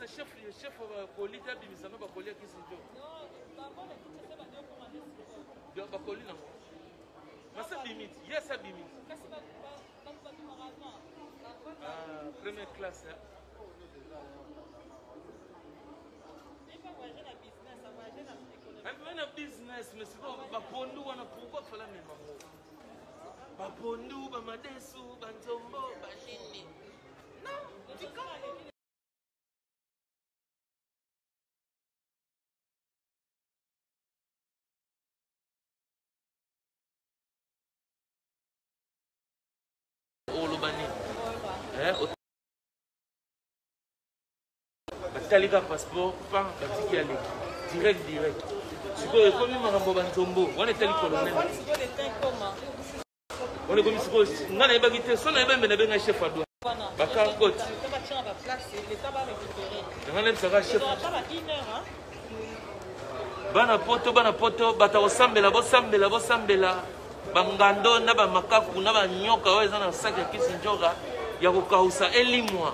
c'est chef Poli, tu as mis ça, pas Poli qui s'est dit. Non, pas Poli, non. Mais ça limite, il y a ça limite. Première classe. Elle fait un business, mais c'est pas Bapondu, on a pourquoi faire la même. Bapondu, Bamadesu, Banzombo, Bachini. Non, tu comprends. Talika passeport, pas qui allait direct. Si vous avez commis Marambo Bantombo, on est allé colonel. On est commis ce qu'on a bagité, son avait un chef à douane. Bakar Côte. On a un chef. Bana poto, bata osambela, bosambela. Bangando, naba makaku, naba nyoka, ouais, dans un sac à Kisinjora, Yakokausa, elimwa.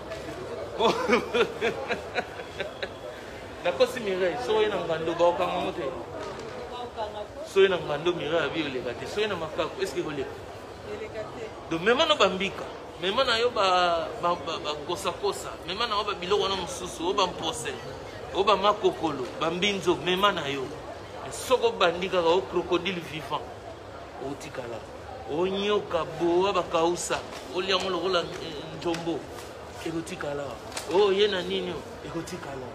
D'accord, si Mireille, soyez dans Gando, Baokamote. Soyez dans Gando, Mireille a vu les gâtés. Soyez dans Makaku, est-ce que vous l'avez? Donc, même en Bambika, même en Ayoba Kosa, même en Ayoba Bilo, on a un sous, Oba Mpose, Oba Makokolo, Bambinzo, même en Ayo. Soko Bandika, au crocodile vivant. Au Tikala, au Nyoka, Boa Bakausa, au Liamolo Njombo, Egotikala, au Yena Nino, Egotikala.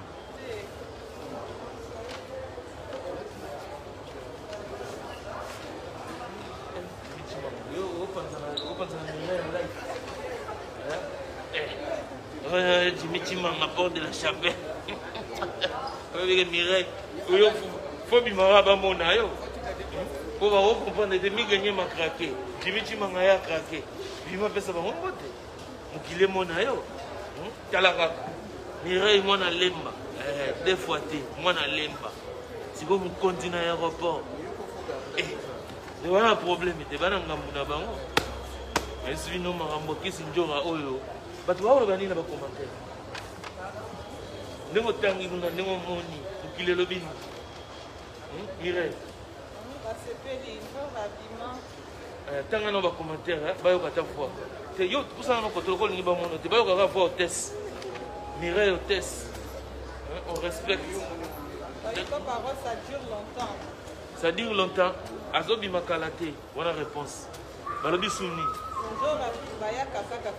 Jimmy m'a porte de la chapelle. Mireille, il faut que je me pour comprendre que je gagné ma craqué. Jimmy m'a craqué. Puis m'a fait ça mon côté. Donc il est mon ayo. Kalaka. Mireille, moi na lemba. Deux fois moi na lemba. Si vous me continuez à l'aéroport. Il y a un problème. Il y a un problème. Je suis non marambo qui s'injora oyo. But tu vas organiser les commentaires. Nous avons tangi nous avons moni pour qu'il le bine. Mireille. Tant que nous avons commentaires, bah on va t'avoir. C'est yo pour ça nous contrôle ni ba mono. Tu vas avoir voir test. Mireille au test. On respecte. Les paroles ça dure longtemps. Ça dure longtemps. Azobi makalate. On a réponse. Balobi souni.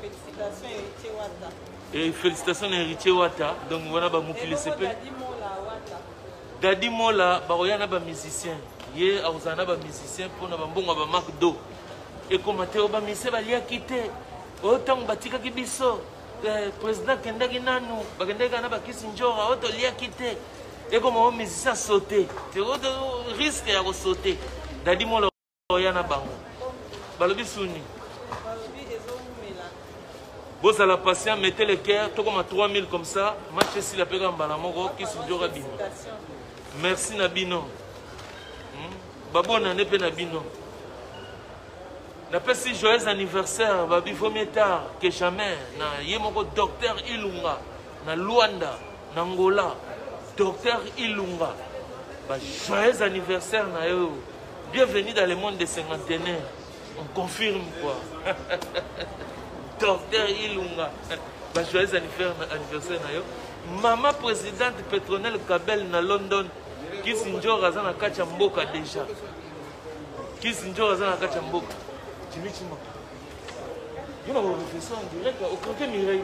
Félicitations Héritier Wata. Et félicitations Héritier Wata. Donc voilà Moukile CP. Dadi Mola, Baroyana ba musicien. Yé Auzana ba musicien pour na bambonga ba Marc Do. Et comme Théo ba mise ba lia quitté. Autant batika kibiso. Président Kendagi Nanu, Bakendega na ba Kisinjora, auto lia quitté. Et comme on musicien sauter. Théo risque à sauter. Dadi Mola Baroyana bango. Balobi souni. Vous allez patient, mettez le cœur, tout comme à 3000 comme ça. Match ici la pega en balamoro qui se dure Bino. Merci Nabino. Babo Nanepe Nabino. N'appelle si joyeux anniversaire, Babi faut mieux tard que jamais. Na yemoko docteur Ilunga, na Luanda, na Angola, docteur Ilunga. Bah joyeux anniversaire na yo. Bienvenue dans le monde des cinquantenaires. On confirme quoi. Docteur Ilunga, joyeux anniversaire na yo. Maman présidente Petronelle Kabel na London, qui s'injure à la Kachamboka déjà. Qui s'injure à la Kachamboka. Tu me dis, il y a une réflexion en direct. Au côté Mireille,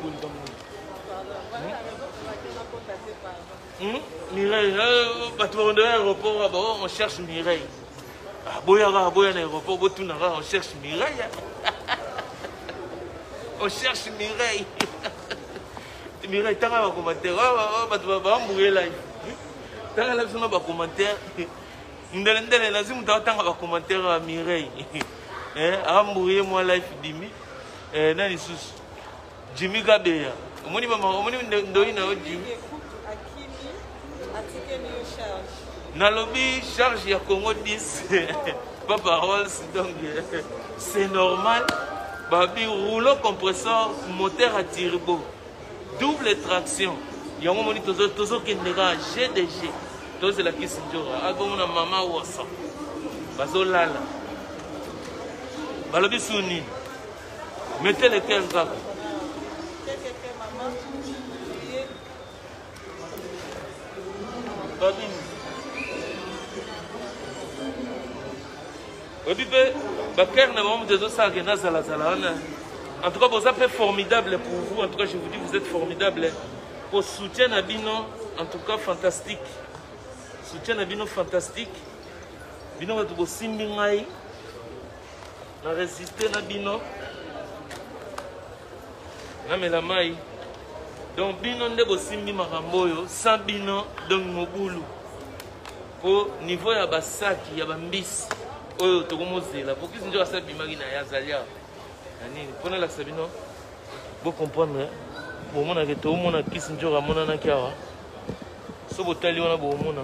Mireille, on cherche Mireille. Boyara, aéroport, on cherche Mireille. On cherche Mireille. Mireille, tu as un commentaire. Tu vas mourir là. Tu as un commentaire. Tu as un commentaire à Mireille. Tu as mourir moi life dimi. Jimmy Gabeya. Nalobi charge ya Congo 10. Pas parole, donc c'est normal. Babi rouleau compresseur, moteur à turbo, double traction, yango moni tozokende ka GDG tozela Kisinjora akomona mama wosa bazolala balobi suni mettez le cœur kaka babini obi mpe bakere na bango tozosala nazalazala wana. En tout cas, vous êtes formidable pour vous. En tout cas, je vous dis, vous êtes formidable. Pour soutien Nabino, en tout cas, fantastique. Soutien Nabino, fantastique. Bino va tout simbi na résister Nabino. Na melamai. Donc Bino ndebo simbi makamboyo sans Bino donc mobulu. Pour niveau ya basaki ya bambisi. Oyo tokomozela. Pour qu'ils njo asa bimagi na yazalia. Prenez la Sabino, vous comprenez. Bon, on a que tout le monde a qui s'en joue à mon anakiara. So botali on a bon mona.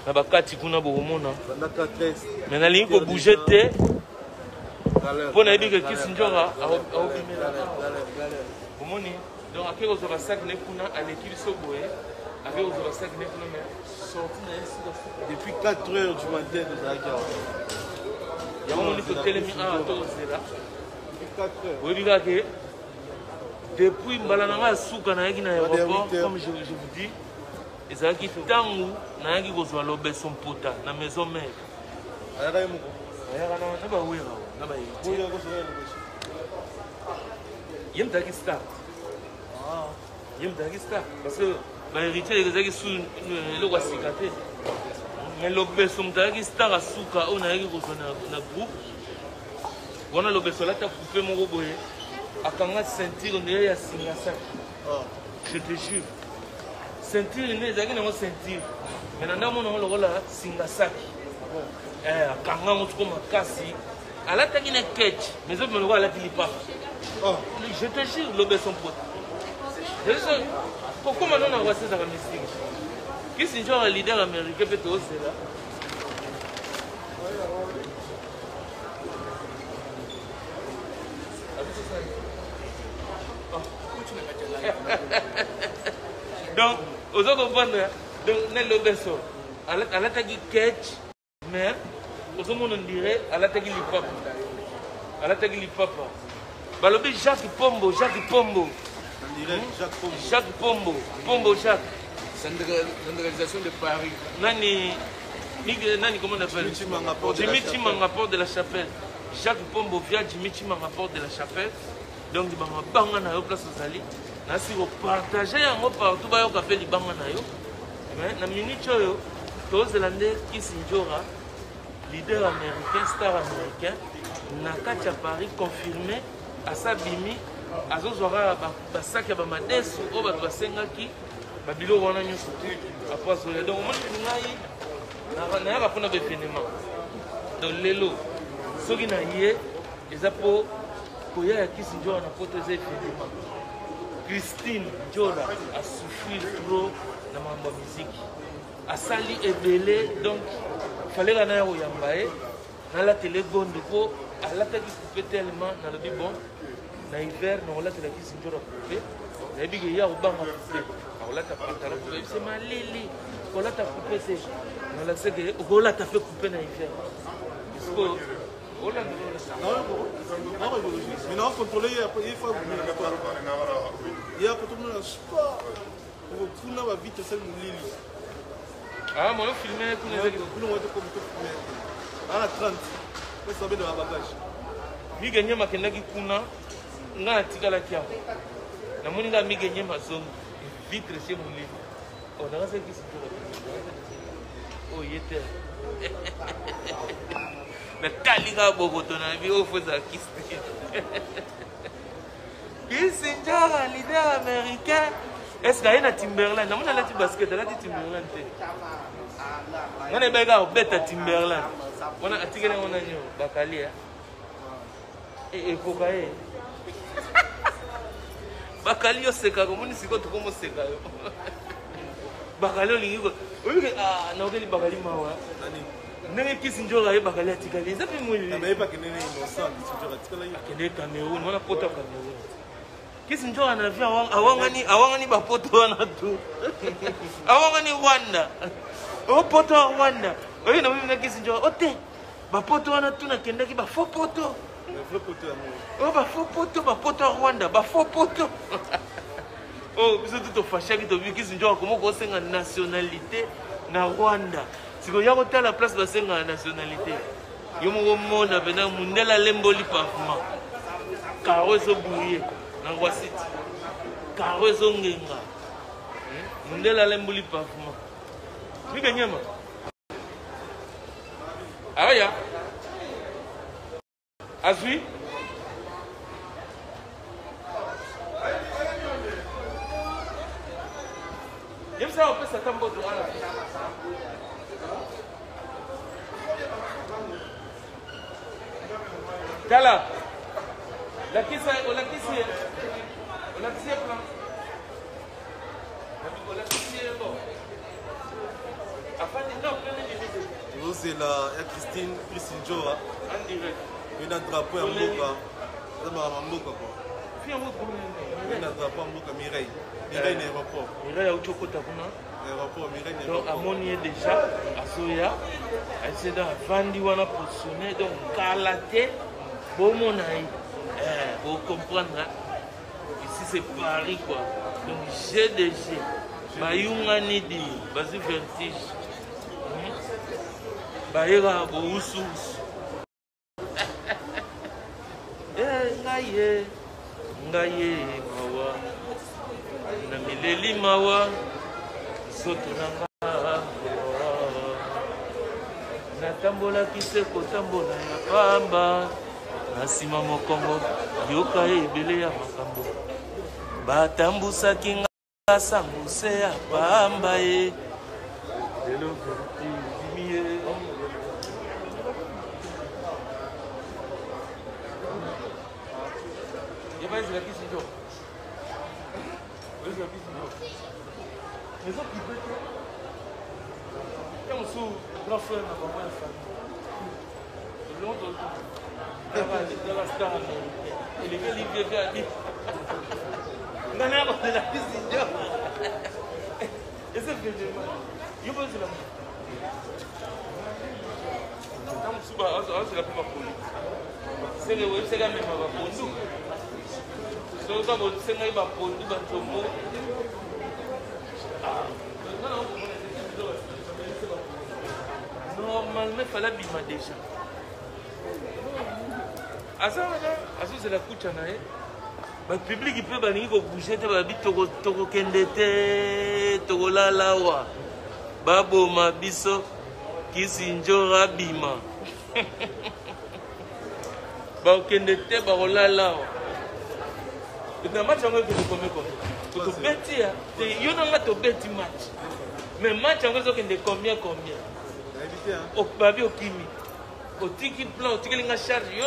Na bakati kuna bon mona. Mais na ligne ko bouger te. Pour na bi que qui s'en joue à obimela. Bomoni. Donc après aux sac ne kuna à l'équipe soboé. Avec aux sac ne kuna mais depuis 4 heures du matin de Zaka. Il y a un moment où tu es là. Depuis 4 heures. Oui, depuis Mbalananga Souka na yaki na aéroport, comme je vous dis, ils ont dit tangu na yaki kozwa lobe son pota na maison mère. Ayaka yemoko. Ayaka na ba wera na ba yi. Boya ko so yelo. Yem taki start. Ah. Yem taki start parce que ba héritier ezaki sous le roi Sikate. Mais lobe son taki start à Souka on a yaki kozwa na groupe. Wana lobe solata coupé mon boye. Akanga ceinture ne ya singasa. Oh, je te jure. Ceinture ne ezaki na ceinture. Mais nanda mona lo la singasaki. Akanga motko makasi. Ala taki na catch, mais autres me lo ala tilipa. Oh, je te jure lobe son pote. Je sais pourquoi maintenant on a passé dans la mystique. Qui c'est genre un leader américain peut te hausser là. Donc, aux autres comprendre, donc, le beso, à l'attaque catch, mais, aux autres, on dirait, à l'attaque l'hip-hop. À l'attaque l'hip-hop. Balobi Jacques Pombo, Jacques Pombo. On dirait Jacques Pombo. Jacques Pombo, Pombo Jacques. Centralisation de Paris. Nani, comment on appelle? Dimitri Mangaport de la Chapelle. Jacques Pombo via Dimitri Mangaport de la Chapelle. Donc, il va y avoir place aux alliés. Si vous partagez partout, vous avez fait les banques. Mais dans la minute, tous les Zélandais qui sont leader américain, star américain, Nakacha Paris confirmé à Sabimi, à Zozora, à Saki, à Bamades, au Basengaki, à Bilo Wananyo surtout, à Poisson. Donc, moi, je n'ai pas fait d'événement. Donc, les lots, ceux qui n'ont pas, ils ont pour y aller qui sont joués à porter événements. Christine Joda a souffert trop dans ma musique. A sali ebele, donc il fallait que je sois dans la télé gonde pour à la télé coupé tellement dans le bon dans l'hiver dans la télé qui s'est coupé. Il y a des gens qui ont coupé. On l'a tapé coupé. C'est ma lili. On l'a tapé coupé. On l'a fait couper dans l'hiver. Parce que on l'a mais non, contrôler, il faut il y a tout le monde sport. Pour nous, vite, c'est le Lili. Ah, moi, je filmais pour les équipes. Pour nous, on va filmer. À la 30, on va savoir dans la bagage. Je gagne ma kenaki kuna, na tika la kia. Na moni nga mi gagne ma zone vitre chez mon lit. On a rasé qui c'est. Oh, il était. Mais Kaliga Bogoto na vie au faux à Kisti. Il s'est un leader américain. Est-ce qu'il y a un Timberland? Non, on a dit basket, on a dit Timberland. On a dit bête à Timberland. On a dit on a dit Bakali. Et Kokaye. Bakali, c'est comme on dit comment c'est. Bakali, oui, ah, non, il Bakali Mawa. Nene Kisinjora et Bakali Atikali. Ça fait mouiller. Mais pas que Nene innocent, Kisinjora Atikali. Kene Cameroun, on a porté Cameroun. Kisinjora na via awangani bapoto wana tu. Awangani Rwanda. O poto wa Rwanda. Oyo na mimi Kisinjora ote. Bapoto wana tu na kendaki ba faux poto. Vrai poto amour. Oh ba faux poto wa Rwanda, ba faux poto. Oh, biso tout fâché ki to bi Kisinjora comment ko senga nationalité na Rwanda. Siko ya ko la place ba senga nationalité. Yo mo mona bena mundela lemboli pavement. Karo so bouillé. Nangwa City. Karo ezongenga. Mundela lembuli pavement. Mika nyama. Aya. Azui. Yemsa opesa tamboto ala. Tala. La kisa plan. La kisa bon. Afin de non, c'est la Christine Kisinjora. en direct. Il y a un drapeau à Mboka. C'est ma Mboka quoi. Puis on Il y a un drapeau à Mboka Mireille. Mireille n'est pas. Mireille au chokota kuna. L'aéroport Mireille n'est Donc pas. amoni déjà à Soya. C'est dans Vandi wana positionné donc Kalaté Bomonaï. Vous comprendre. Ici c'est Paris quoi. Donc GDG. Bayunga Nidi. Vas-y vertige. Bayera Boussous. Ngaye mawa. Namileli mawa. Soto nanga. Natambola kiseko tambola ya pamba. Nasima mokongo yoka ebele ya makambo batambusaki nga sambuse ya pamba ye lelo vertimie yebazela Kisinjora ezela Kisinjora ezo kipete yango grand frère na bango ya famille longtemps. Il est venu à dire. Non, non, c'est la Kisinjora. Et c'est que je pense que c'est la première police. C'est le web, c'est la même police. C'est la même police. Normalement, il fallait bima déjà. Asa c'est la couche na ba public il peut baningi ko bouger te ba bitoko toko kendete toko lalawa babo mabiso Kisinjora bima ba kendete ba lalawa na match ngo ko combien ko to beti ya te yo na to beti match mais match ngo zo kende combien o babi o kimi otiki plan otiki linga charge yo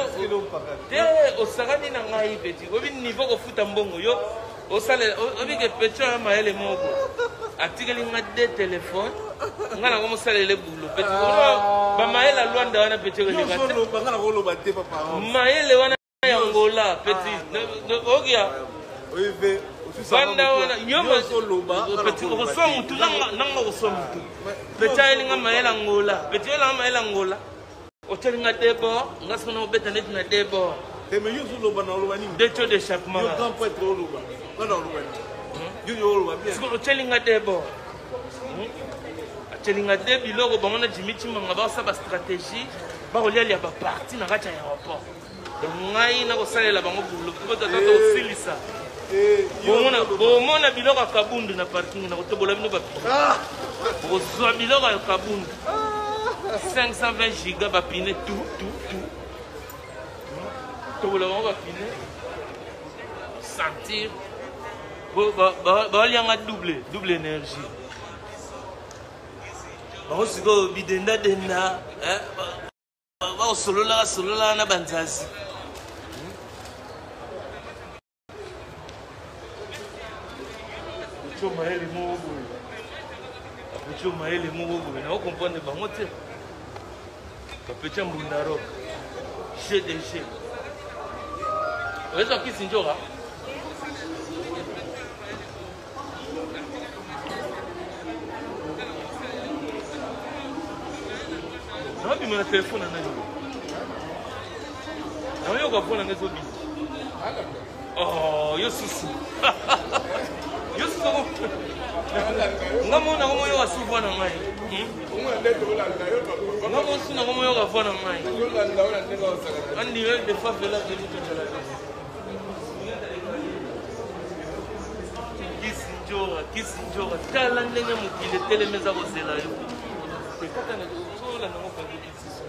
te osakani na ngai peti obi niveau ko futa mbongo yo osale obi ke pecho ya maele moko atiki linga de téléphone ngana ko mosalele bulo peti ba maele Luanda wana peti ko linga ngana ko lo bate papa maele wana ya Angola peti ogia oive banda wana nyoma peti ko so mutu nanga ko so mutu peti ya linga maele Angola peti ya maele Angola Hotel Ngadebo, nous avons fait un Ngadebo. Et mais yo zo loba na loba ni. Deux de chaque mois. Yo grand prêtre loba. Pas na loba. Yo loba bien. Parce que Hotel Ngadebo. Hotel Ngadebo, il logo bamona Jimiti manga ba sa ba stratégie, ba rolia ya ba parti na kati ya aéroport. Donc ngai na ko salela bango bulo, ko tata to silisa. Bomona biloko kabundu na parking na ko tobola bino ba. Ko zwa biloko ya kabundu. 520 gigas va piner tout. Tout le monde va piner. Sentir. Il y a un double énergie. On se dit bidenda denda. On solo là na banzasi. Choma ele mogo. Choma ele mogo. Na comprendre bango te. Petit Mbundaro, GDG. Vous êtes Kisinjora? obima na telefone nani na yo kwa phone ngezo bi oh yo susu yo susu ngamona ngomo yo asuva na ngai ngamo sina ngomo yo kwa na ngai andi yo de favela de mutala kisinjora tala ndenge mokili telemeza kozela yo ekaka na kozola nango kangi kisisa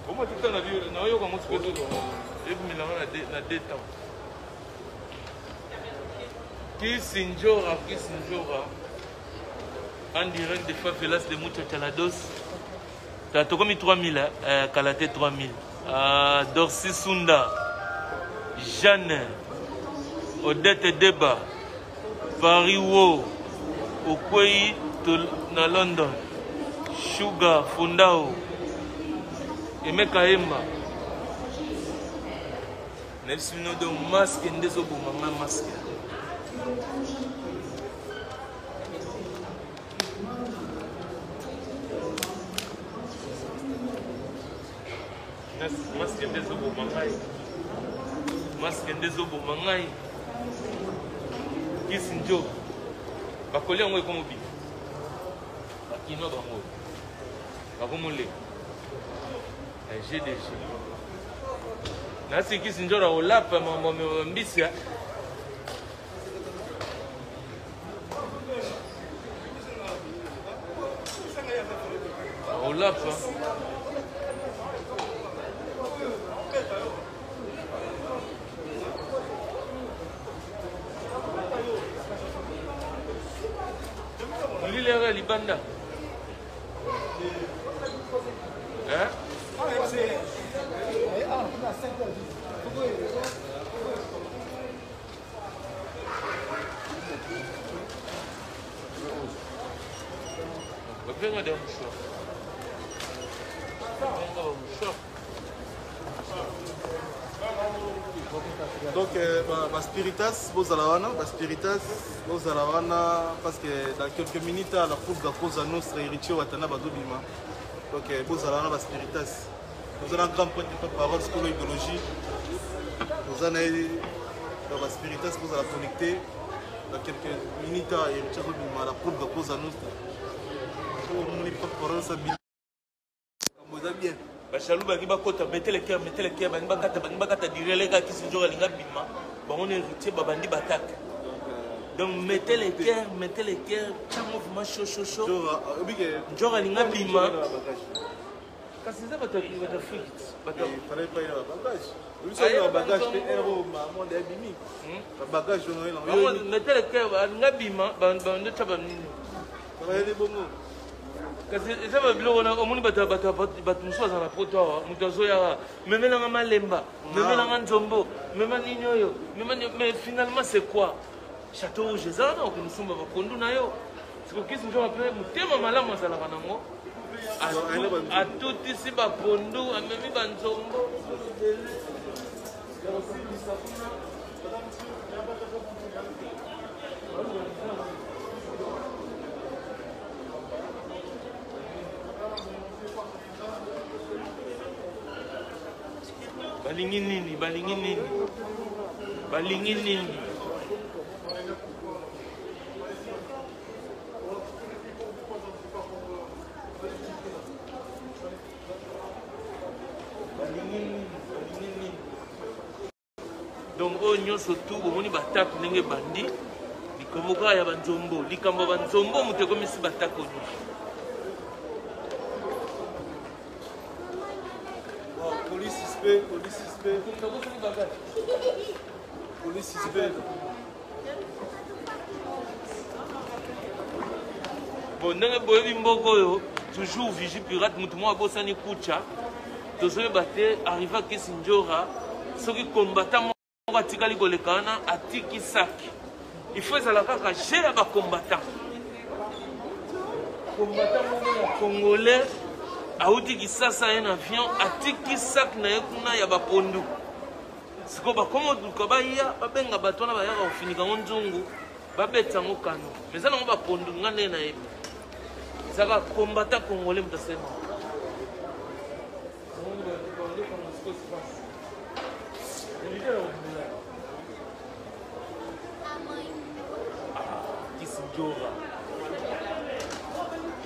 omatita na oyoka mosi mpe zolo ebimilanga na deux temps kisinjora en direct de favelas de Muchachalados tokomi 3000 kala te 3000 Dorsi Sunda Jeanne Odette Deba Paris Wo Okwei na London Sugar Fundao Emeka Emba Nepsino de masque ndezo bomama masque masque ndezo bomangai masque ndezo bomangai kisinjo bakoli yango ekomo bi bakino bango bakomole GDG nasi kisinjo ra olapa mambo mbisia olapa Libanda. Hein? Venga de un show. Donc, Spiritas, Bozalawana, parce que dans quelques minutes, la foule de cause à notre héritier Watana Badobima. Donc, Bozalawana, Spiritas. Nous avons un grand point de parole sur l'idéologie. Nous avons Spiritas, vous allez connecter dans quelques minutes, héritier Badobima, la foule de cause à notre. Nous avons parole sur bien. Bachalou baki bakota mettez le cœur bani bakata direlega kisinjora linga bima bango héritier babandi batak donc mettez le cœur chango vraiment chaud njora linga bima kasi za bata fit bata fallait pas y avoir bagage oui ça y a bagage héros maman de bimi bagage on mettez le cœur linga bima bando chaba nini ça va aller bongo kasi eza babilo wana omoni bato mosusu baza na poto awa moto azoyaka memelanga malemba memelanga nzombo mema nini oyo mais finalement c'est quoi château rouge eza wana okomosumba bapondu na yo sikokisi nzoka mpe motema malamu azalaka nango atutisi bapondu amemi banzombo balingi nini donc oyo nyonso tu bomoni batako ndenge bandi likambo kaka ya banzombo likambo banzombo moto ekomisi batako nyonso police suspect bon ndenge boyebi mboka oyo toujours vigie pirate moto moko abosani kucha tozoyeba te arriva kisinjora soki kombata moko atikali koleka wana atiki saki il faut ezala kaka je ya bakombatan kombatan moko ya congolais auti kisasa ye na avion atiki sak na ye kuna ya bapondu siko bakoma oluka baya babenga bato wana bayaka kofinika ngo nzungu babeta ngo kano eza nango bapondu nga nde nayebi ezaka kombata congolais moto asema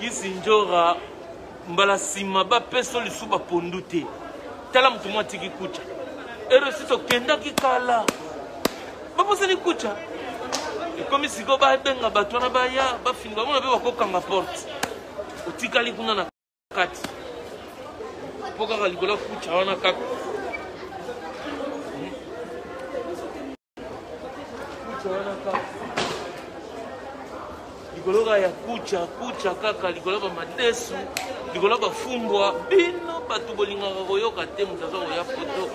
Kisinjora mbala sima ba peso lisu ba pondu te tala mutu mwa tiki kucha ero sito kenda kikala ba posani kucha ekomi siko ba benga bato wana baya bafini bamona mpe bakokanga porte otikali kuna na kati mpo kaka likolo kucha wana kaka kucha wana kaka likolo ya kucha kaka likolo ba madesu likolo ba fumbwa bino bato bolingaka koyoka te moto aza koya poto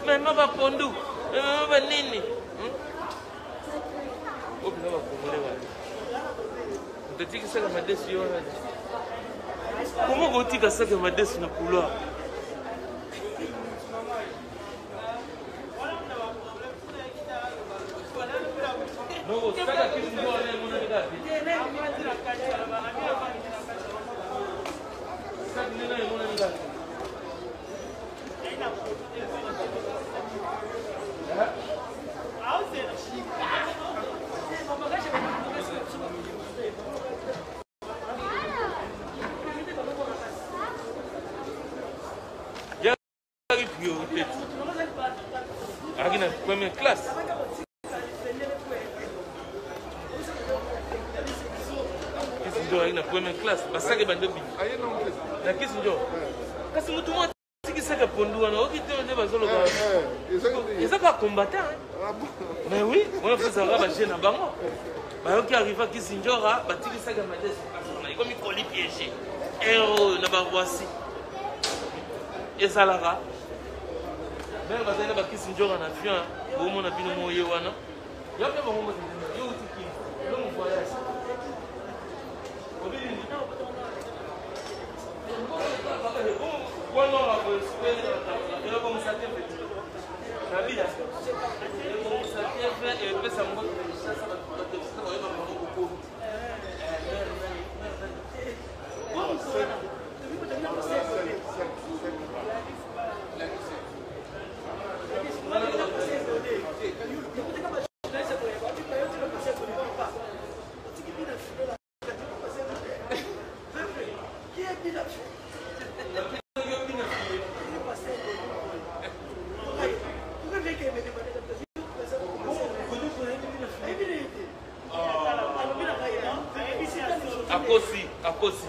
mema bapondu mema banini opina bakongole wana moto atikisaka madesu yo wana komo kotika saka madesu na couloir no saka kitu ndio wale mwana ngapi saka ndio mwana ngapi Agina première classe. Kisinjo agina première classe. Basake bandobi. Na kisinjo. Kasi mutu mwa tikisaka pondu wana okite nde bazolo ka. Ezaka combattant. Mais oui, moi faut savoir ba jeune bango. Ba yoki arriva kisinjora batikisaka madesi. Na komi koli piégé. Héros na ba voici. Ezalaka. Même bazali na bakisi njora na fian bomona bino moye wana yape bango motenda yo utiki yo mo voyage obili ni wana la espere yo bon saté na bila yo bon saté et pesa mo sasa bato sasa yo ba mo ko Akosi.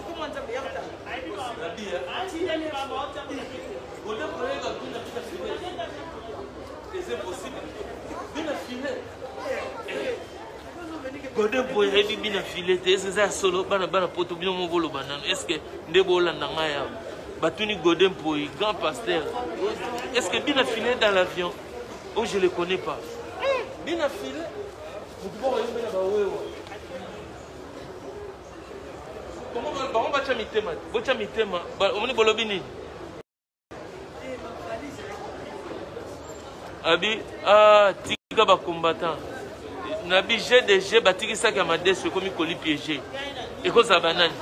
C'est impossible. Godin boy hebi bina filete c'est ça solo bana poto bino mo bolo banana est-ce que ndebo landa ngaya batuni Godin boy grand pasteur est-ce que bina filé dans l'avion oh je le connais pas bina filé mutubo yombe na bawewa comment ba cha mitema bo cha mitema omoni bolobi nini abi tika ba combattant nabi GDG batiki saki ya madesu komi koli piégé ekoza banani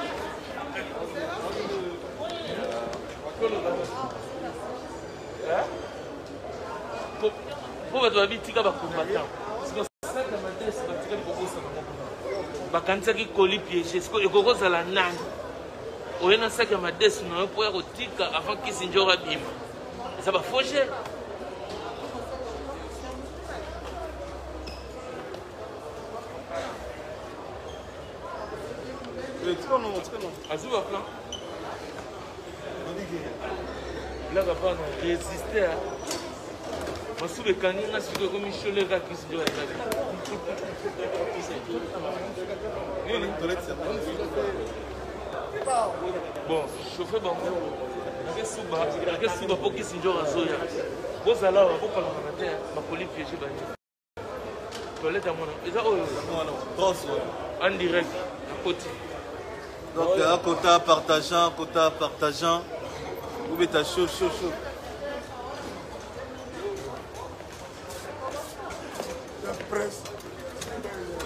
po bato babi tika ba combattant saki ya madesu batika likokosa bakanisaki koli piégé siko ekokozala nani oyena saki ya madesu na yo po ya kotika avant kisinjora bima eza bafogere Azul à plan. Là, va pas résister à. Moi, sous le canin, là, c'est comme une cholère qui se doit être. Bon, chauffer bon. Qu'est-ce que pour qui se doit zoya? Bon, ça là, on va pas le matin, ma colline piégée. Toilette à mon nom. En direct, à côté. Donc, un quota partageant, vous mettez à chaud. La presse.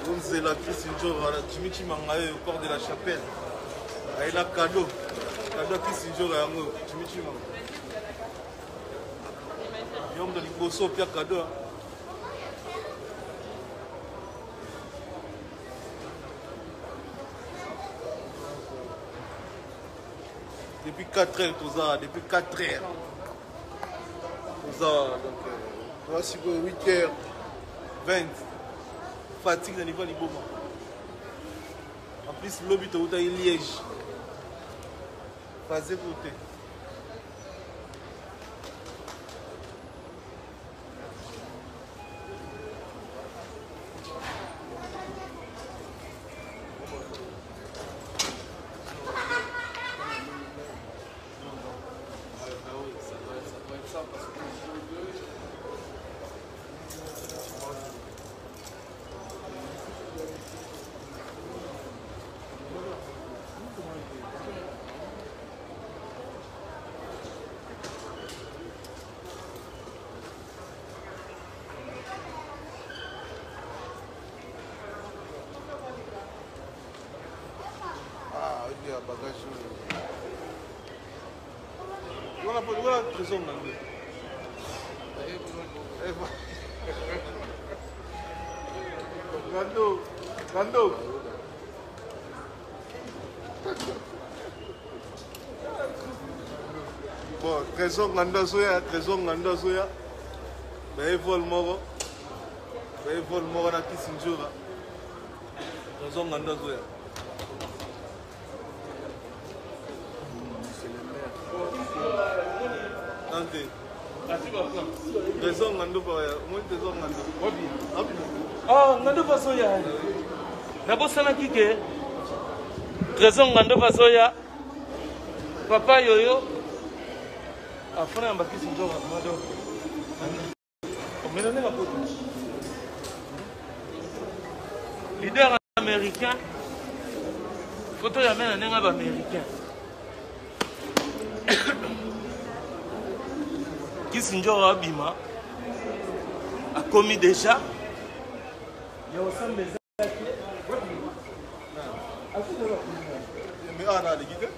Vous êtes là, Kisinjo, Jimmy Mangae au port de la chapelle. Il a cadeau. Cadeau Kisinjo, Jimmy Mangae. Yom de Liboso, Pierre Cadeau. Depuis 4 heures, tout ça, depuis 4 heures. Tout ça, donc, voici 8h20. Fatigue de niveau Liboma. En plus, l'obit est Liège. Faisez côté. Voilà, trésor Nando. Nando. Bon, trésor Nando Soya. Mais vol moro. Mais vol moro na Kisinjura. Trésor Nando Soya. Trésor Nando Ah, Nando Fasoya. Nabosana kike. Trésor Nando Fasoya. Papa Yoyo. Afuna mbakisi ndoga mado. Omenane la photo. Leader américain. Photo ya mena nenga ba américain. Kisinjora Abima a commis déjà. Il y a aussi mes mais on a les guides.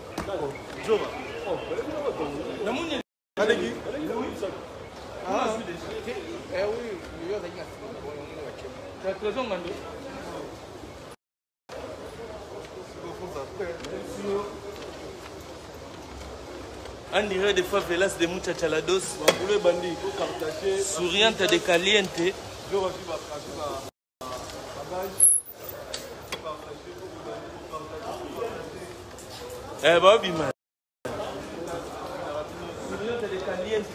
Jora. La moune. Allez. Ah oui, il y a des trésor Mando. On dirait des favelas de muchachalados, souriante de caliente. Eh bah bima. Souriante de caliente.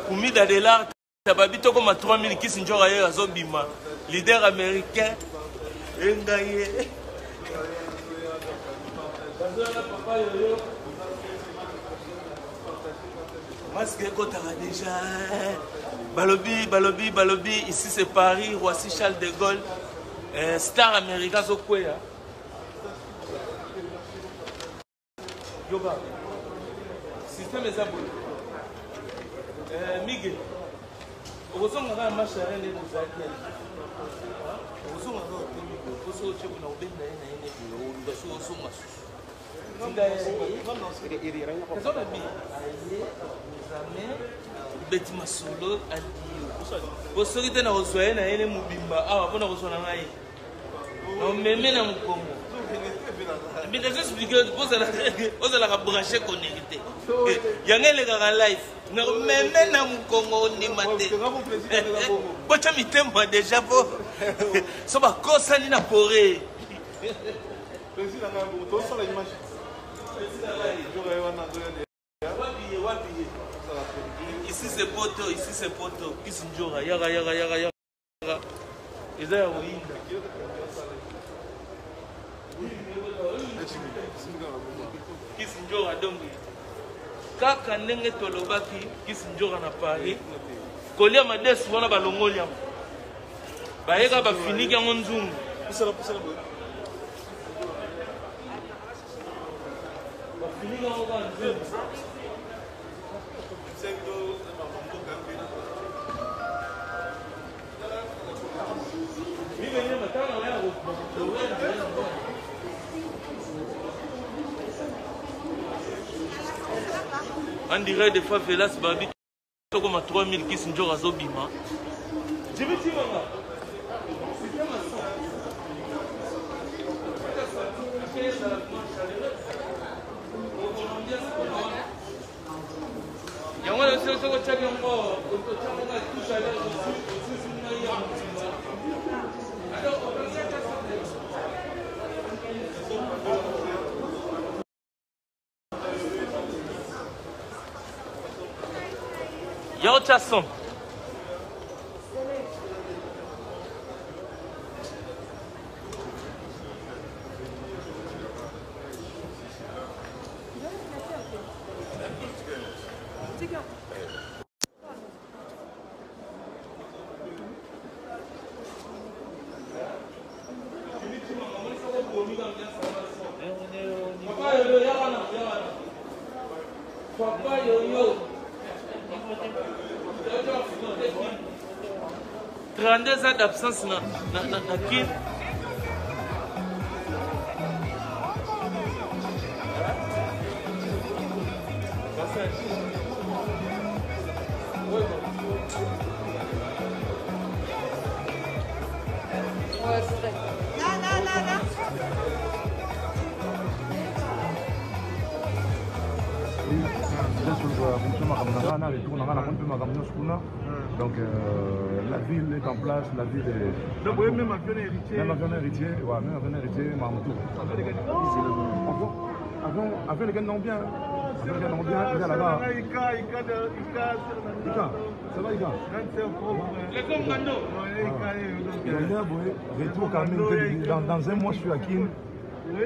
Comida de l'art, tababito comme à 3000 qui s'enjoy à Zobima. Leader américain. Engaye. Papa Yoyo. Masque Kotara déjà. Balobi, ici c'est Paris, voici Charles de Gaulle, star américain Zokwea. Yoga, système est abonné. Miguel, au besoin de la marche à rien de vous aider. Au besoin de la marche à rien beti masolo aliyo bosoki te na kozwa na ye mobimba awa mpona kozwa na ngai na omeme na mokongo bitazo explike ozalaka branche connecté yango elekaka life na omeme na mokongo ondima te botya mitembo deja po so bakosani na pore Ici c'est poto, Kisinjora, yaga. Ils ont Kisinjora donc. Kaka ndenge tolobaki Kisinjora na Paris. Kolia madesu wana balongolia. Bayeka ba finiki yango nzungu. Pusala. Ba finiki yango ba nzungu. On dirait des favelas babi Comme 3000 qui sont déjà à Zobima. Je vais dire, Yao Chasson. Papa yo. 32 ans d'absence na kin. Donc la ville est en place, la ville est... Donc oui, même avion héritier. Même avion héritier, ouais, même avion héritier, Mamoutou. Avant les gars non bien. Avant les gars non bien, il y a là-bas. Ika, ça va Ika? Retour quand même, dans un mois je suis à Kin.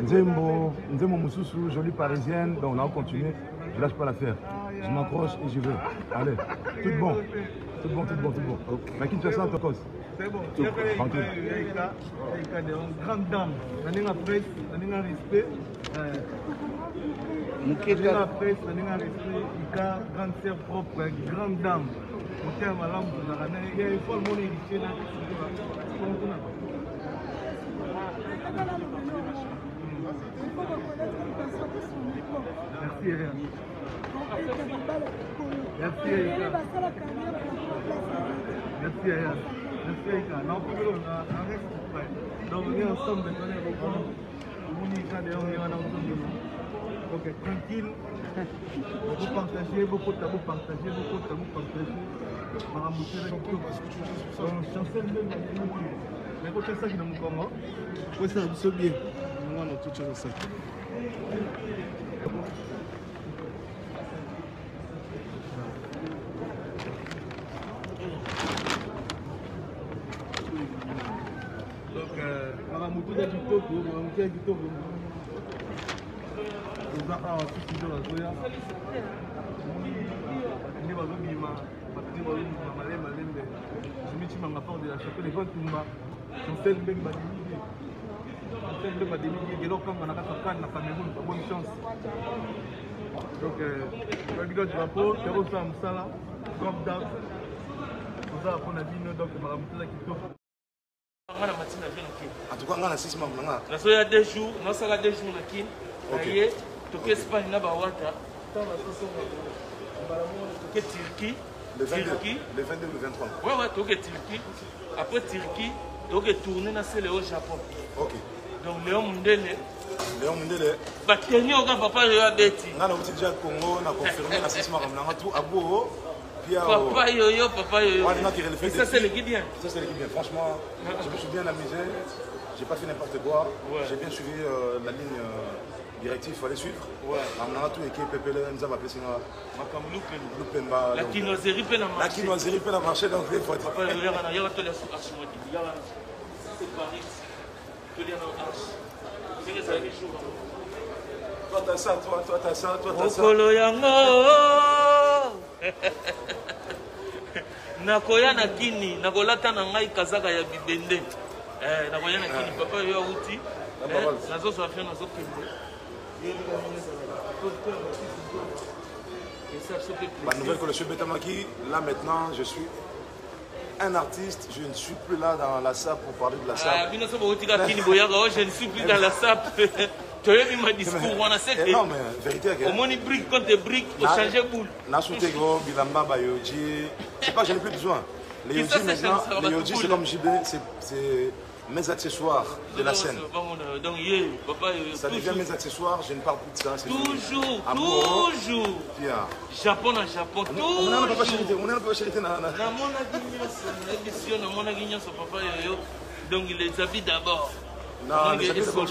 Nzembo Moussoussou, jolie parisienne, donc on a continué, je lâche pas l'affaire. Je m'accroche et je vais. Allez, tout bon. Tout bon. Okay. Mais qui te fait ça, Tokos? C'est bon. Tout tranquille. Il y a une grande dame. Il y a une presse, il y a un respect. Il y a une presse, il y a un respect. Il y a une grande sœur propre, une grande dame. Il y a une fois le monde héritier là. Merci, Hélène. Merci, Hélène. Merci, Hélène. Merci, Hélène. Non, on reste prêt. Donc, on est ensemble de donner vos parents. Ok, tranquille. Vous partagez, vous partagez. Chancel de mais quand tu as ça qui est dans mon corps, oui, ça me bien. Moi, on a tout ça. Donc, Maramoutou de Kitoko, Maramoutou de Kitoko. Nous avons un souci de la Zoya. Nous avons de la chapelle de Ventumba. Chancel Mbemba Dimidié. Chancel Mbemba Dimidié. Et là, quand on a la Cameroun, bonne chance. Donc, le drapeau, c'est au Sam Sala, comme d'hab. Nous avons appris la vie, donc, Maramoutou de Kitoko. En tout cas, on a 6 membres. Il y a 2 jours, nous avons 2 jours. Ok. Donc, Espagne, là, Bawata. Turquie. Le 22 ou le 23. Ouais, tu es Turquie. Après Turquie, tu es tourné dans le Japon. Ok. Donc, Léon Mundele. Léon Mundele. Bah, Kenya, on va pas y avoir bêti. On a déjà Congo, on a confirmé la 6 membres. On a tout à bout. Papa yo. Et ça, c'est le Guinéen. Ça, c'est le Guinéen. Franchement, je me suis bien amusé. J'ai pas fait n'importe quoi. Ouais. J'ai bien suivi la ligne directive, il fallait suivre. Ouais. On a tout équipe, Pépé, nous avons appelé ça. La quinoiserie peut marcher. La quinoiserie peut marcher, donc il faut être. Papa, il y a un peu de arche. Il y a c'est Paris. Il y a un arche. C'est les années jours. Toi, t'as ça, toi, t'as ça. Okolo yango. Nakoya na kini, nakolata na ngai kazaka ya bibende. Nakoya na kini, papa yo auti. Nazo so afia nazo kende. Bah, nouvelle que le chef Betamaki, là maintenant je suis un artiste, je ne suis plus là dans la SAP pour parler de la SAP. Je ne suis plus dans la SAP. Tu as eu ma discours, on a fait que. Non, mais vérité. Au moins, brique contre brique, on change boule. Nasutego, Bilamba, Bayoji. C'est pas que j'en ai plus besoin. Les Yoji, maintenant, les Yoji, c'est comme JB, c'est mes accessoires de la scène. Donc, papa, ça devient mes accessoires, je ne parle plus de ça. Toujours, toujours. Japon à Japon, toujours. On a pas charité, on a pas charité. Donc, les habits d'abord. Non, les habits d'abord,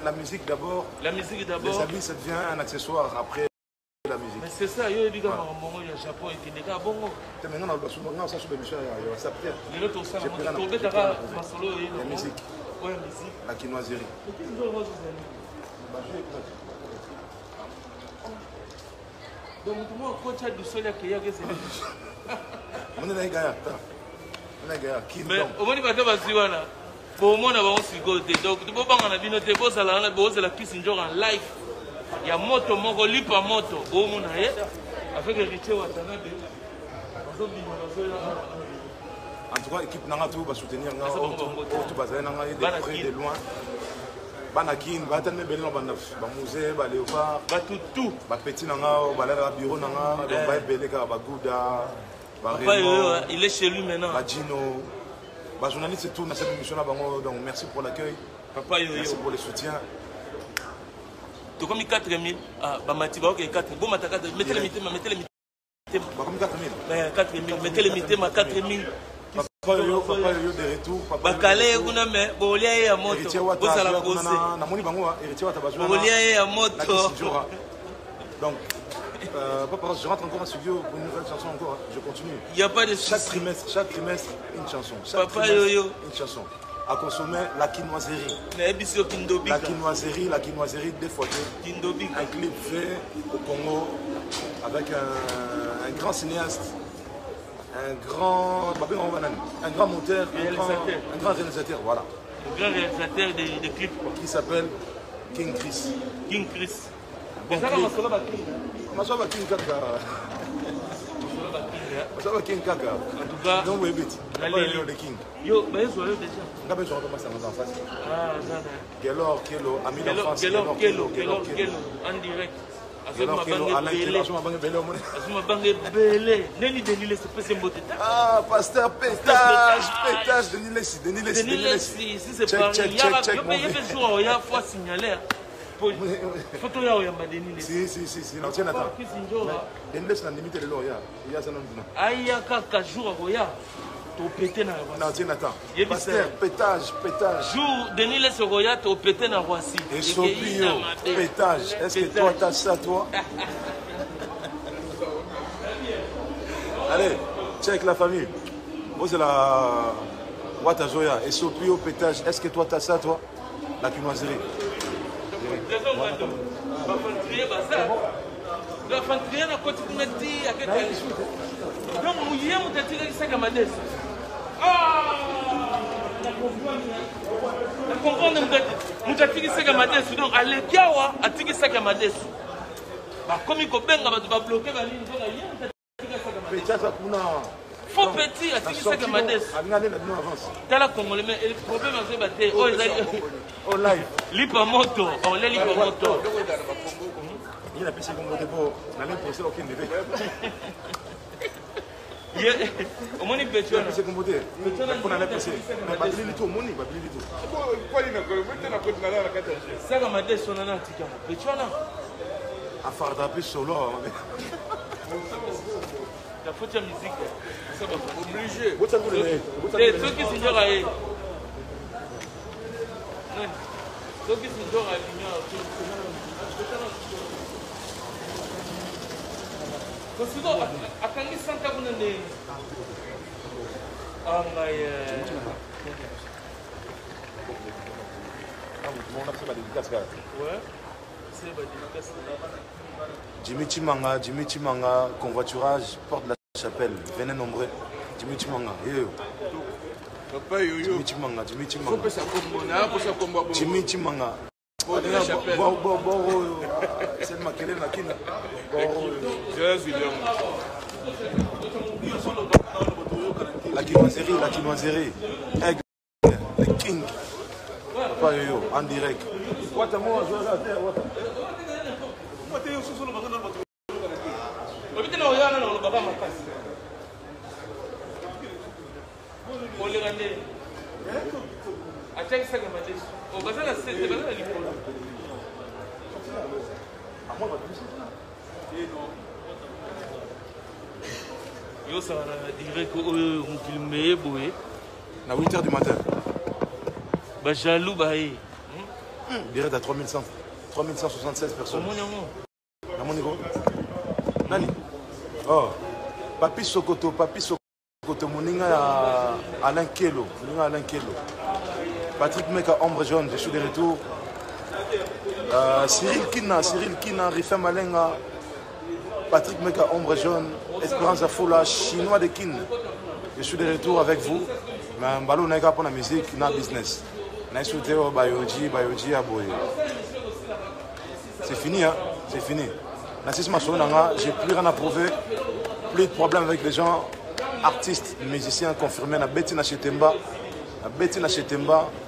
la musique d'abord. La musique d'abord. Les habits, ça devient un accessoire après la musique. Mais c'est ça, il y a des gens qui au Japon et qui sont bon. Maintenant, on a ça sur les missions, il y a ça peut-être. Les autres, ça, la musique. Ouais, musique. La quinoiserie. Donc, tout le monde, coach a du soleil qui y a que c'est. On est là, gars. Mais au moins, il va y avoir pour moi, on a aussi côté. Donc, tu peux pas en avoir une bosse à la kiss en live. Il y a moto, mon lit par moto. Au moins, avec le rituel Watanabe. En tout cas, l'équipe Nangatou va soutenir tout bazar de près de loin. Banakin, Batane Belon Banaf, Bamouze, Baléopard, tout. Petit Nanga, Balada Bureau Nanga, Beleka, Bagouda, il est chez lui maintenant. Bagino. Les journalistes, c'est tout dans cette émission là. Donc merci pour l'accueil. Merci pour le soutien. Tu comme 4000, Bamati Baok et 4000. Bon, mettez les mités, mettez les mités. Comme 4000. 4000, mettez les mités, 4000. Papa yo de retour. Bakale, on a mis Bolia et à moto. Vous allez la poser. Bolia et à moto. Donc, papa, je rentre encore en studio pour une nouvelle chanson encore. Je continue. Il n'y a pas de chaque trimestre, une chanson. Papa Yoyo. Une chanson. À consommer la quinoiserie. La quinoiserie des photos. Un clip fait au Congo avec un grand cinéaste, un grand monteur, un grand réalisateur, voilà. Un grand réalisateur de clips quoi. Qui s'appelle King Chris. King Chris. Bon, King Kaka. En tout cas, donc oui, vite. Le King. Yo, mais je déjà. On a besoin de commencer en face. Ah, ça. Gelor, Kelo, ami d'enfance. Gelor, en direct. Ah, pasteur pétage, Denis si c'est pas il y a fois signalé. Photo ya oyamba Denis. Si, non tiens attends. Denis na limite le loya. Il y a ça non. Aya kaka jour oya. To péter na Roissy. Non tiens attends. Pasteur pétage. Jour Denis laisse roya to péter na Roissy. Et Sopio pétage. Est-ce que toi t'as ça toi? Allez, check la famille. Vous c'est la Watazoya et Sopio pétage. Est-ce que toi t'as ça toi? La quinoiserie. La fanterie na koti kumeti aketa. Donc mouillé mutatika kisaka madesi. Na comprendre mutatika kisaka madesi donc alekiawa atiki kisaka madesi. Ba komi ko benga ba bloquer ba ligne donc yé mutatika kisaka madesi. Pétage kuna. Faux petit atiki kisaka madesi. Angane na bino avance. Tala congolais mais le problème c'est baté oh au live. Lipa moto, on les lipa moto. Il a pissé comme moto pour n'aller penser aucun bébé. Au moins il peut tuer. C'est comme moto. On allait passer. Mais pas du tout, moni, pas du tout. Quoi il n'a pas de la carte. Ça va m'aider son nana tika. Petuana. À faire taper solo. La faute de musique. Ça va obligé. C'est ceux qui s'ignorent à eux. Ceux qui s'ignorent à l'union. Parce que à quand ils sont à vous donner. Ah mais. Ouais. C'est pas dédicace. Jimmy Chimanga, convoiturage, porte de la chapelle. Venez nombreux. Jimmy Chimanga. Papa Yoyo. Jimmy Chimanga. Jimmy Chimanga. C'est ma quelle la kina. La quinoiserie. Le King. Papa Yoyo, en direct. Yo, ça dirait que vous boé. À 8h du matin. Bah, jaloux, bah, Direct à 3176 personnes. À mon niveau. Nani? Oh. Papi Sokoto, Moninga à Alain Kelo. Patrick Meka, Ombre Jaune, je suis de retour. Cyril Kina, Rifem Malenga. Patrick Meka, Ombre Jaune. Espérance Afoula, Chinois de Kin. Je suis de retour avec vous. Mais un ballon n'est pas pour la musique, na business. C'est fini, hein? C'est fini. J'ai plus rien à prouver. Plus de problèmes avec les gens, artistes, musiciens confirmés. Na Betty na Chetemba.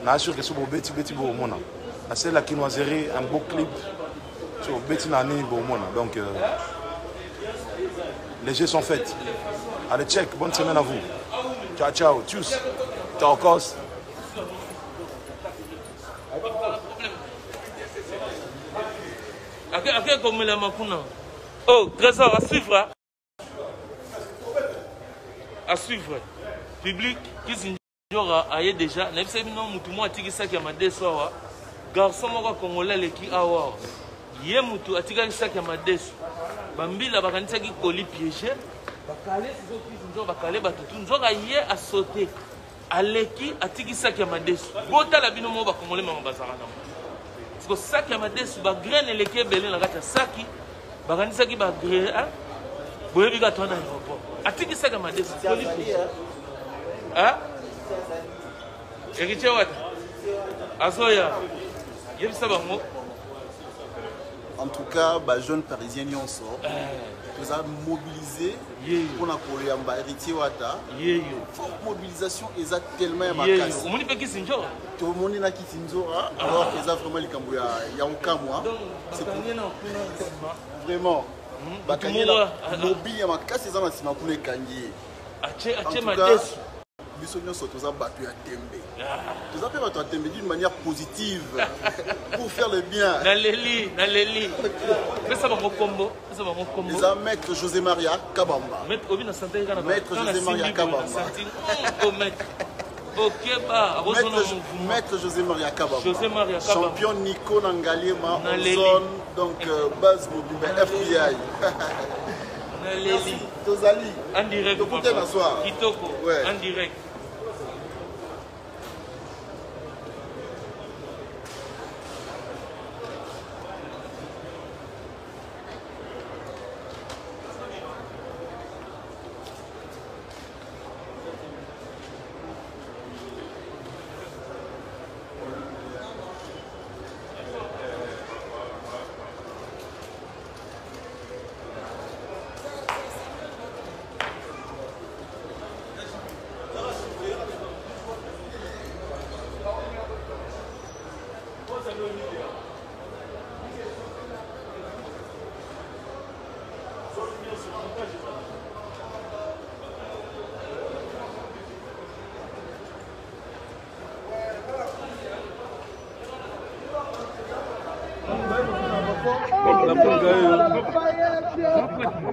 Na assure que c'est Betty Boumona. Na c'est la quinoiserie, un beau clip sur Betty Nani Boumona. Donc, les jeux sont faits. Allez, check. Bonne semaine à vous. Ciao, ciao. Tchuss. Ciao, Kos. Oh, trésor, à suivre. Public, qui s'y aille déjà. N'a pas non, moutou a tiré ça qui a ma déçoit. Garçon, moi, congolais, qui a war. Yé moutou a tiré ça qui a ma déçoit. Bambi, la bacanisa qui colis piégé. Bakale, c'est ce qui bakale, batutu, nous aura yé à sauter. Aleki a tiré ça qui a ma déçoit. Bota la binomo, va congolais, mais on va s'arrêter. Parce que ça qui a ma déçu, bah graine et les qui est belé la gâte ça qui, bah quand ça qui bah graine, hein, boye biga toi dans l'aéroport. Ati qui ça qui a ma déçu, hein? Héritier what? Asoya, y'a ça bah moi. En tout cas, bah jeunes parisiens y en sort. Nous avons mobilisé pour la Koyamba héritier wata. Forte mobilisation, ils ont tellement marqué. On dit pas qui c'est genre. Tout le monde est là qui s'injora. Alors ils ont vraiment les cambouya. Il y a aucun mois. C'est vraiment. Bakanyela mobile ya makasi za na sima kule kangi. Ache ma déçu. Nous sommes tous battus à Tembe. Nous avons battu à Tembe d'une manière positive pour faire le bien. Naleli. Mais ça va mon combo. Les a maître José Maria Kabamba. Maître José Maria Kabamba. Ok, bah, maître José Maria Kabamba. Champion Nico Nangalema en zone, donc base mobile FBI. Merci. Tozali. En direct. Kitoko. En direct.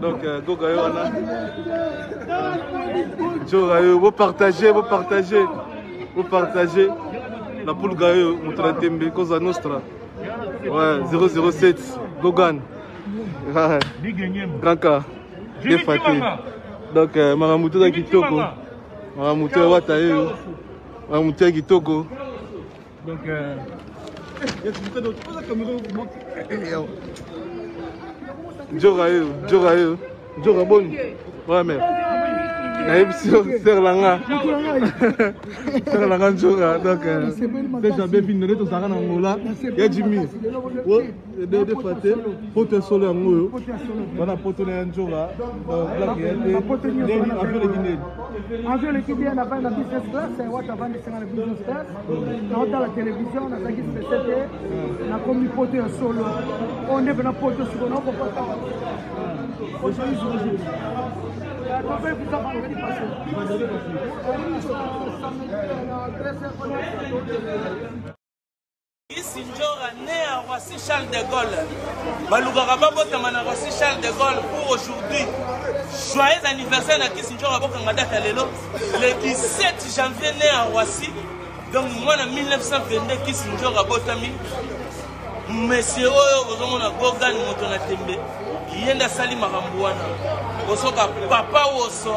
Donc, Gogayo, Jogayo, vous partagez. La poule Gayo, Moutra Tembe, Cosa Nostra. Ouais, 007, Gogan. Kanka, Defati. Donc, Maramoutou da Kitoko. Maramoutou Watayo. Maramoutou Kitoko. Donc, Jogayo, Jogabon. Ouais, mais. Sœur Langa. Sœur Langa Njoga. Donc, c'est jamais fini. Nous sommes en Angola. Il y a Jimmy. Deux fatés. Pote solo en Angola. On a pote Njoga. Enjeu l'équipe vient d'avoir la business class, c'est what avant de faire la business class. Dans la télévision, on a fait une spécialité, on a commis poté un solo. On est venu poter sur le nom pour pas ça. Kisinjora né à Roissy Charles de Gaulle. Balugara babotama na Roissy Charles de Gaulle pour aujourd'hui. Joyeux anniversaire à Kisinjora Bokangada Kalelo. Le 17 janvier né à Roissy. Donc moi en 1922 Kisinjora Botami. Monsieur Oyo Ozomona Gogan Motona Tembe. Yenda Sali Marambuana. Osoka papa Oso.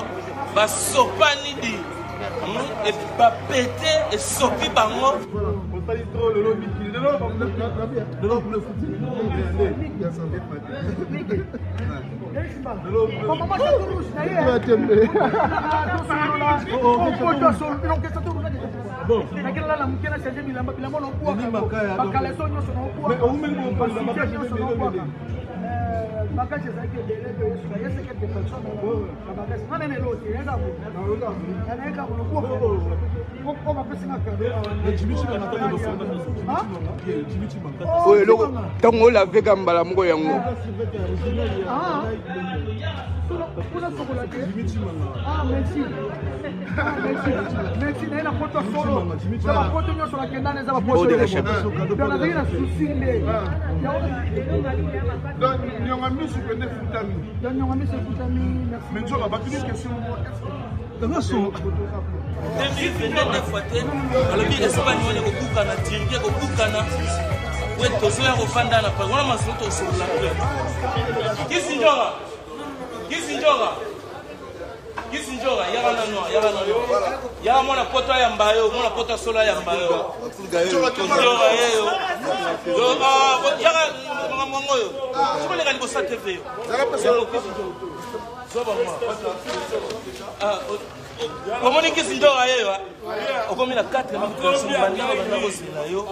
Basopani di. Et pas péter et sopi bango. Le lobby qui est là, le lobby le foot. Tango la vega mbala moko yango. Ah, merci. Merci, il y a une photo solo. Il y a une photo sur la canne, il y a une photo. Il y a une souci. Nyonga misu pende futami. Nyonga misu futami. Mais tu as battu une question. 2022 fois alobi esopani wana kokukana dirige kokukana we tozoya kofanda na pa wana masolo tosola Kisinjora yaka mwana poto ya mbayo mwana poto solo ya mbayo Kisinjora yeyo yaka mwango yo sokoleka libosa TV yo zoba mwa Comment est-ce que Sinjora yeyo okomi na 4 minutes banda kozela yo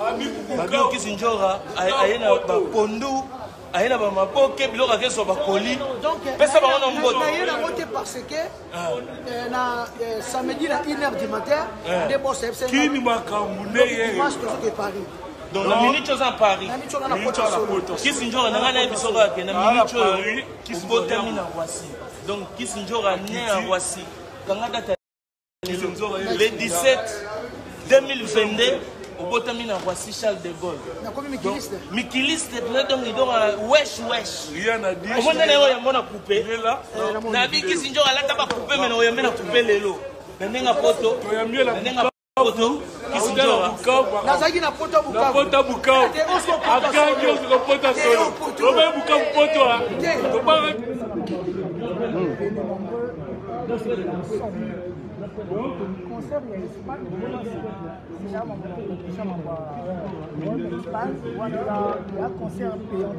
babio Kisinjora ayena ba pondu ayena ba mapoke biloko keso ba koli pesa ba ona mboto ayena moté parce que na samedi à 1h du matin des boss FC Kini makamune yeyo moi je suis Paris. donc la minute chose en Paris Kisinjora na ngana bisoka ke na minute yo botami na Roissy donc Kisinjora né à Roissy kangata le 17 2022 au botami na Roissy Charles de Gaulle. Na komi mikiliste. Mikiliste na donc il doit wesh. Rien à dire. Comment na yo mona couper là. Na bi Kisinjora la taba couper mais na yo mena couper lelo. Na nenga poto. To ya miela nenga poto. Kisinjora. Na zaki na poto Bukavu. Na poto Bukavu. Akangi yo poto solo. To ba Bukavu poto a. To ba concert ya Espagne il y a concert payant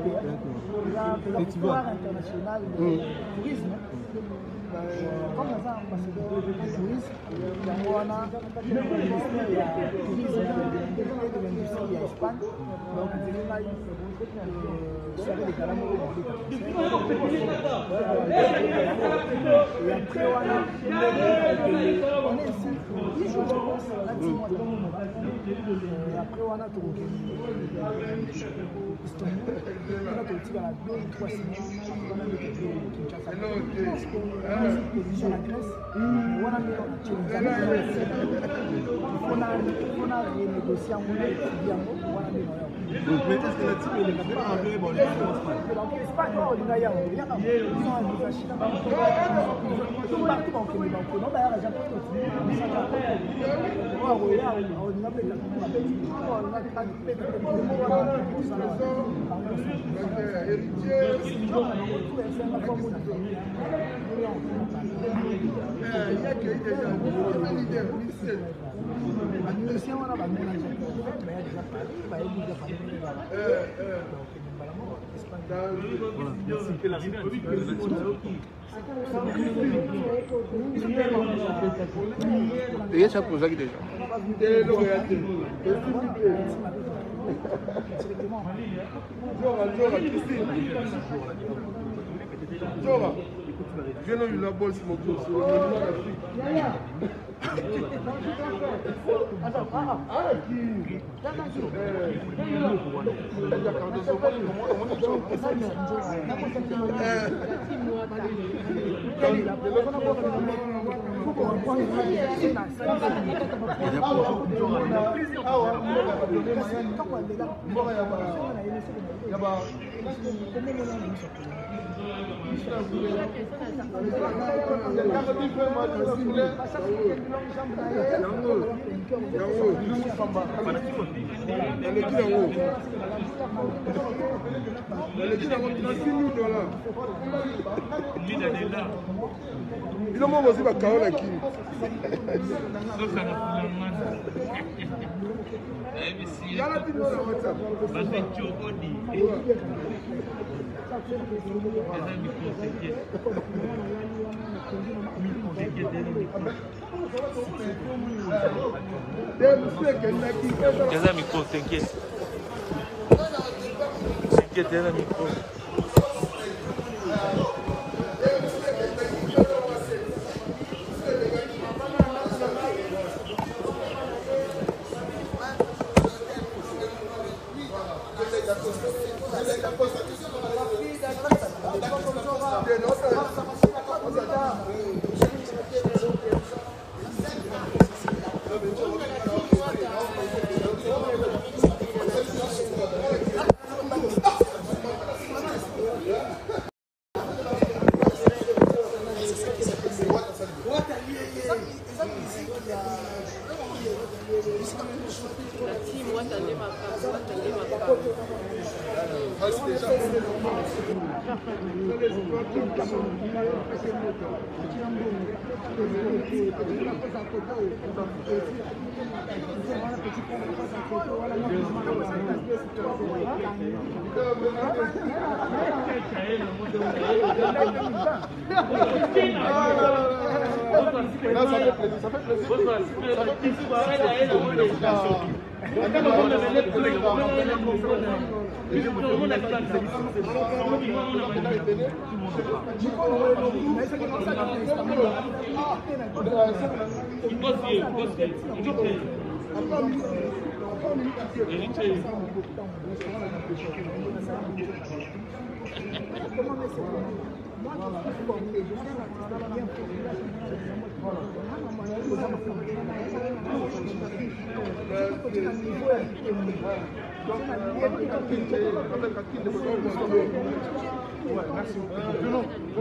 il y a foire internationale de tourisme comme on a ambassadeur de tourisme il y a ministère il y a tourisme de l'industrie à Espagne donc il y a soirée de Calamo et après on est ici 10 jours je pense là 10 mois et après on a tout on a tout à 2 ou 3 semaines on a télévision en Grèce on a renégocié en monnaie mais est-ce que la team est capable de bon l'Espagne non il y a Et ça pose avec des gens. Viens dans une bolle sur mon tour. Gaza micro, t'inquiète. T'inquiète, Gaza micro.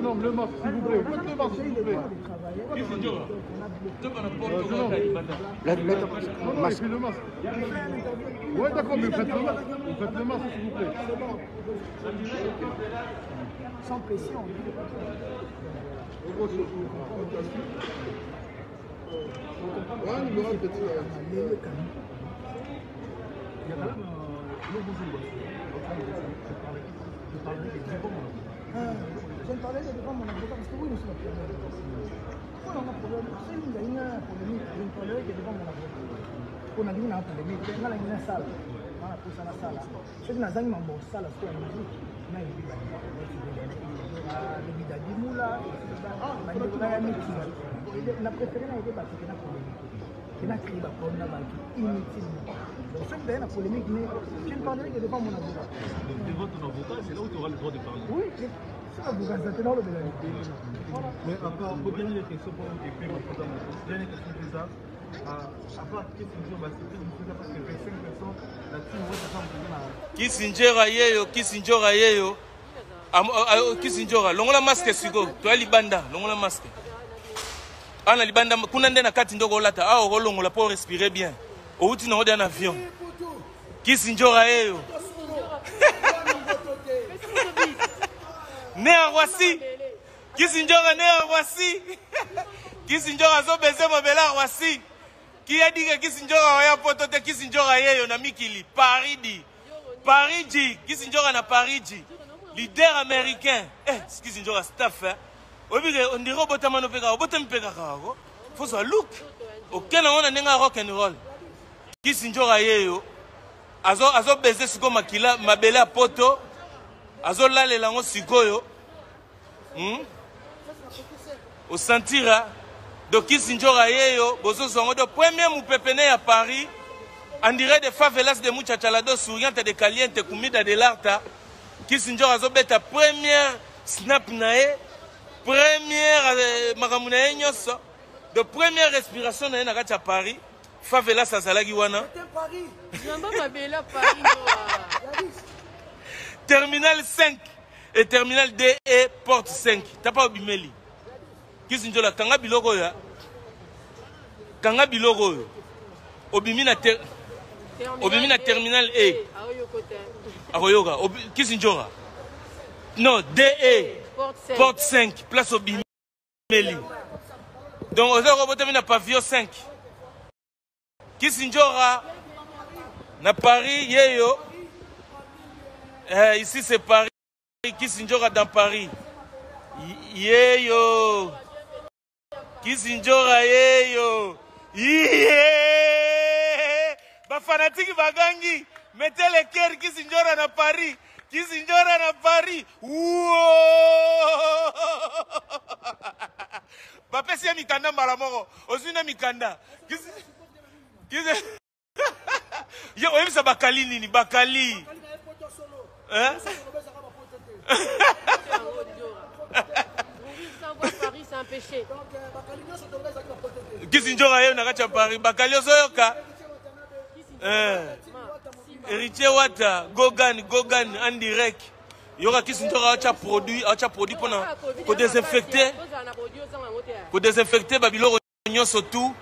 Non, le masque, s'il vous plaît. Le masque, s'il vous plaît. Non, et puis le masque. Ouais, d'accord, mais faites le masque. Faites le masque, s'il vous plaît. Sans pression. Ouais, numéro petit. Je ne parlais de devant mon avocat parce que oui, nous sommes problème. On a un problème. C'est une polémique. Je ne parlais que devant mon avocat. On a dit une polémique. On a une salle. On a poussé la salle. C'est une salle. Salle sur la musique. On a une vidéo. On a préféré la parce que la polémique. Il a créé la polémique inutilement. Donc, c'est une polémique, mais je ne parlerai que devant mon avocat. Devant ton avocat, c'est là où tu auras le droit de parler. Oui, c'est l'avocat, c'est dans le bénéfice. Mais encore, vous avez des questions pour vous écrire votre temps. Il y a des questions bizarres. À part Kissinger, bah, c'est plus difficile parce que 25%, la team, moi, ça semble Kissinger ayeyo, Kissinger ayeyo. Kissinger, longola masque siko, toi libanda, longola masque. Ana libanda kuna ndena kati ndoko lata a okolongola pour respirer bien. Outi na ode en avion. Kissinger ayeyo. né à Roissy. Kisinjora né à Roissy. Kisinjora zo baiser mabele à Roissy. Qui a dit que Kisinjora oya poto te Kisinjora yeyo na mikili Paris di. Paris di Kisinjora na Paris di. Leader américain. Kisinjora staff hein. On dirait botamano peka, botam peka kako. Faut ça look. Aucun on a nenga rock and roll. Kisinjora yeyo. Azo baiser siko makila mabele à poto. Azo lale lango sikoyo. Au sentira de Kisinjora yeyo bozo zongo de premier moupepene à Paris en dirait des favelas de muchachalado souriante de caliente comida de l'arta Kisinjora zo beta première snap nae première makamuna nyoso de première respiration nae na kati à Paris favelas azalaki wana terminal 5 et terminal D et porte 5 t'as pas obimeli Kisinjora kanga biloko ya kanga biloko yo obimi na terminal E akoyoka Kisinjora non DE porte 5 place obimi donc ozo robotami na pavillon 5 Kisinjora na Paris yeyo ici c'est Paris Kisinjora dans Paris yeyo Kisinjora yeyo ba fanatique bagangi mettez les cœurs Kisinjora na Paris Kisinjora na Paris ba pesi ya mikanda mbala moko ozuna mikanda yo oyebisa bakali nini bakali hein Paris c'est un péché. Kisinjora yeyo na kati ya Paris bakali ozoyoka héritier wata Gogan en direct yoka Kisinjora acha produit pour désinfecter babiloko nyonso tout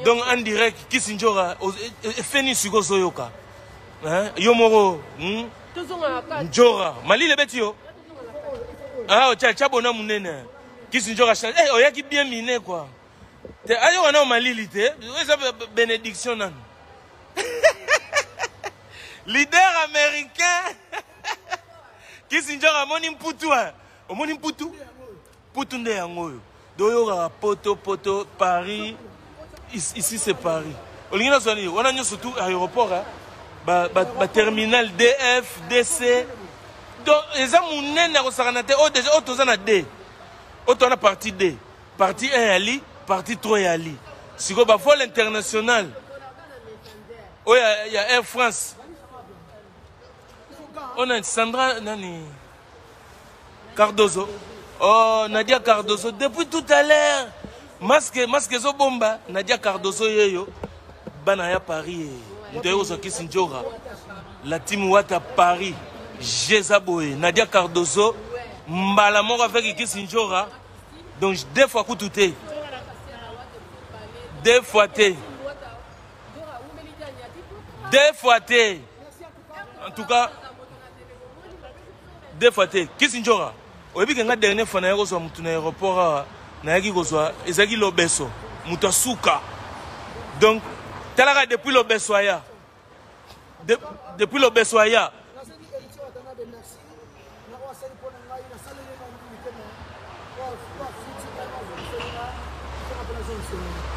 donc en direct Kisinjora feni siko zoyoka yo moko Njora malile beti yo ocha bona munene Kisinjora oyaki bien miné quoi te ayo wana malili te eza bénédiction nan leader américain Kisinjora moni mputu putu nde yango yo doyoka poto Paris ici c'est Paris olingi na zoni wana nyo surtout aéroport ba terminal DF DC donc eza munene akosakana te déjà otoza na D otona partie D partie 1 ali partie 3 ali siko ba vol international il y a Air France on a Sandra nani Cardozo Nadia Cardozo depuis tout à l'heure masque zo bomba Nadia Cardozo yeyo bana ya Paris ndeyo zo Kisinjora la team wata Paris Jezaboé Nadia Cardozo mbala moko avec Kisinjora donc deux fois coûté deux fois en tout cas deux fois Kisinjora oyebi que nga dernière fois na yako zo mutu na aéroport na yaki kozwa ezaki lobeso mutu asuka donc talaka depuis lobeso aya depuis lobeso aya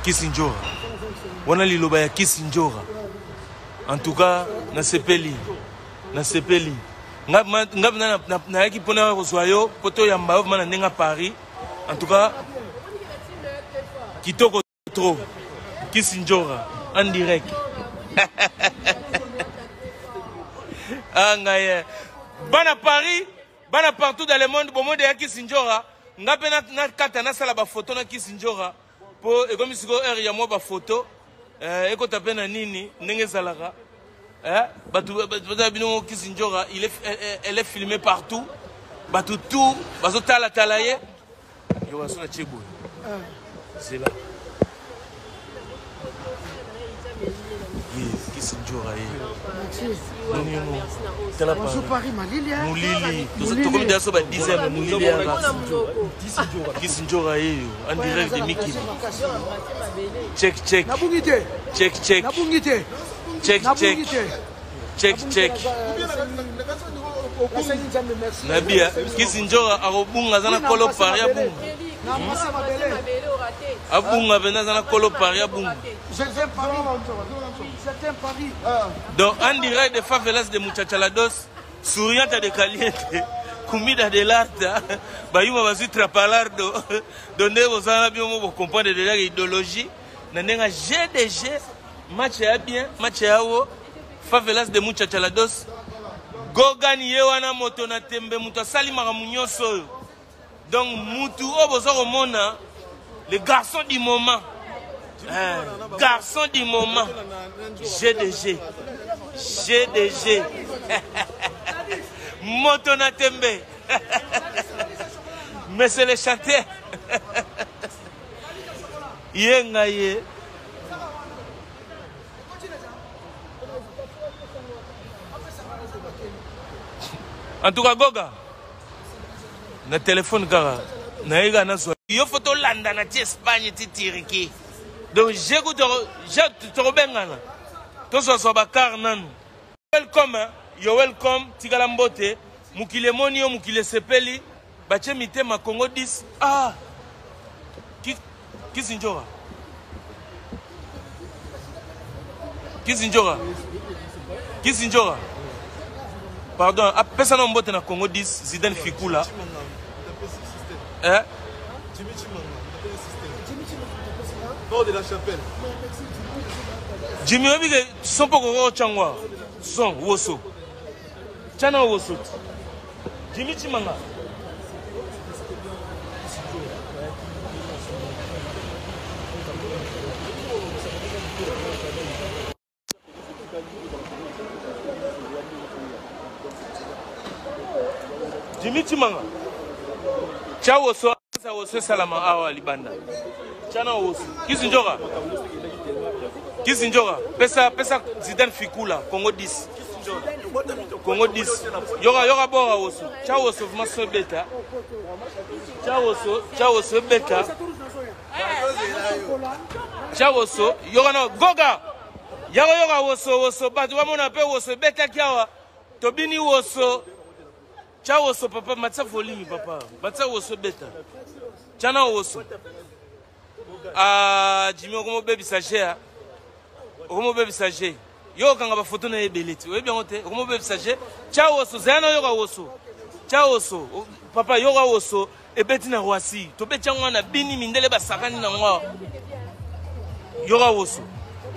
Kisinjora wana liloba ya Kisinjora en tout cas na sepeli na yaki pona kozwa yo poto ya mbayo mana nenga Paris en tout cas kitoko trop Kisinjora en direct bana Paris bana partout dans le monde bon monde ya Kisinjora ngape na kata na sala ba photo na Kisinjora po ekomi siko heure ya mo ba photo eko tape na nini ndenge zalaka batu bino Kisinjora elle est filmée partout batu tout bazo tala ye yo wasona chebo c'est là yes Kisinjora Moulili. Tokomi daso ba 10e Moulili Kisinjora en direct de Mikili. Check. Nabia Kisinjora arobunga zana kolo paria bunga. Abunga bena zana kolo paria bunga. Donc en direct de favelas de Muchachalados, Sourianta de Caliente, Comida de l'Arta, Bayuma Basu Trapalardo, donné aux Arabes pour comprendre de l'idéologie, Nanenga GDG, match à bien, match à haut, favelas de Muchachalados, Gogani Yewana Motona Tembe, Muta Salima Munyoso. Donc Moutou Obozoro Mona, le garçon du moment. Garçon du moment. GDG. Motona Tembe. Mais c'est le chanteur. Yengaye. En tout cas, Goga. Na téléphone kara. Na ega na so. Yo photo landa na ti Espagne ti tiriki. Donc j'ai te robengana. To so bakar nanu. Welcome, you're welcome. Tigala mbote. Mukile monio, mukile sepeli. Bache mite ma Congo 10. Ah. Kisinjora. Pardon, personne n'a mbote na Congo 10. Zidane Fikula. Nord de la chapelle. Jimmy Obigue, son poko changwa. Son, woso. Chana woso. Jimmy Chimanga. Jimmy Chimanga. Ciao woso. Sa woso salama awa libanda. Chana woso. Kisinjora. Pesa Zidane Fikula. Congo 10. Congo 10. Yoga bora woso. Ciao woso maso beta. Ciao woso beta. Ciao woso. Yoga no Goga. Yoga woso. Batu wamona pe woso beta kiawa. Tobini woso. Ciao woso papa matsa volimi papa. Matsa woso beta. Chana woso. Jimmy Okomo baby sagé. Okomo baby sagé. Yo kanga ba photo na ebeleti. Oyebi ngote. Okomo baby sagé. Ciao woso. Zana yoga woso. Ciao woso. Papa yoga woso. Ebeti na Rwasi. To be changwa na bini mindele ba sakani na ngwa. Yoga woso.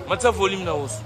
Matsa volume na woso.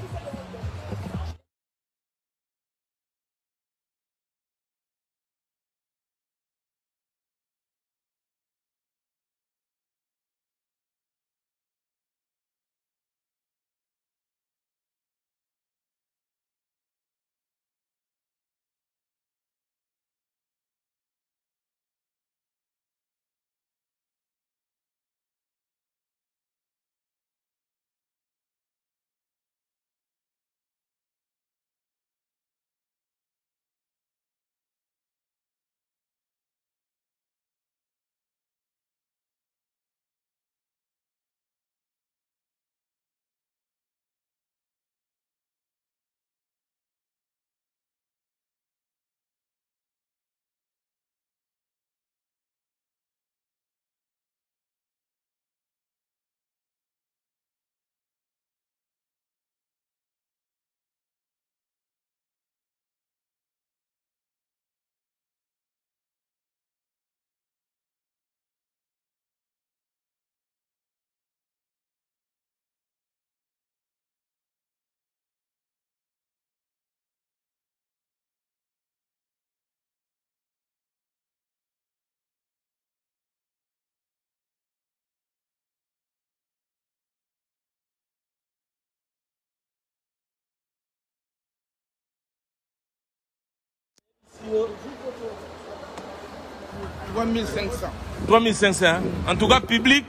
En tout cas, public,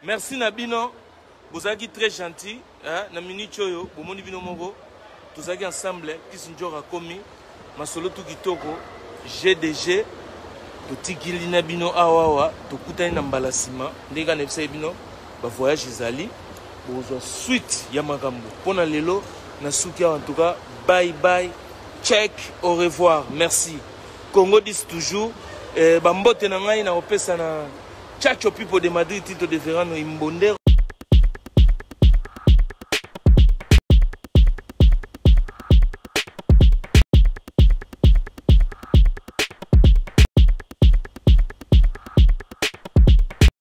merci Nabino, vous avez dit très gentil. na minute oyo bomoni bino moko tozalaki ensemble Kisi Njora komi masolo tu kitoko GDG totikili na bino awawa tokutani na mbala sima ndenge na bisa bino ba voyage ezali bozwa suite ya makambo pona lelo na suki en tout cas bye bye check au revoir merci Congo dit toujours bambote na ngai na opesa na Chacho people de Madrid tito de Verano imbondero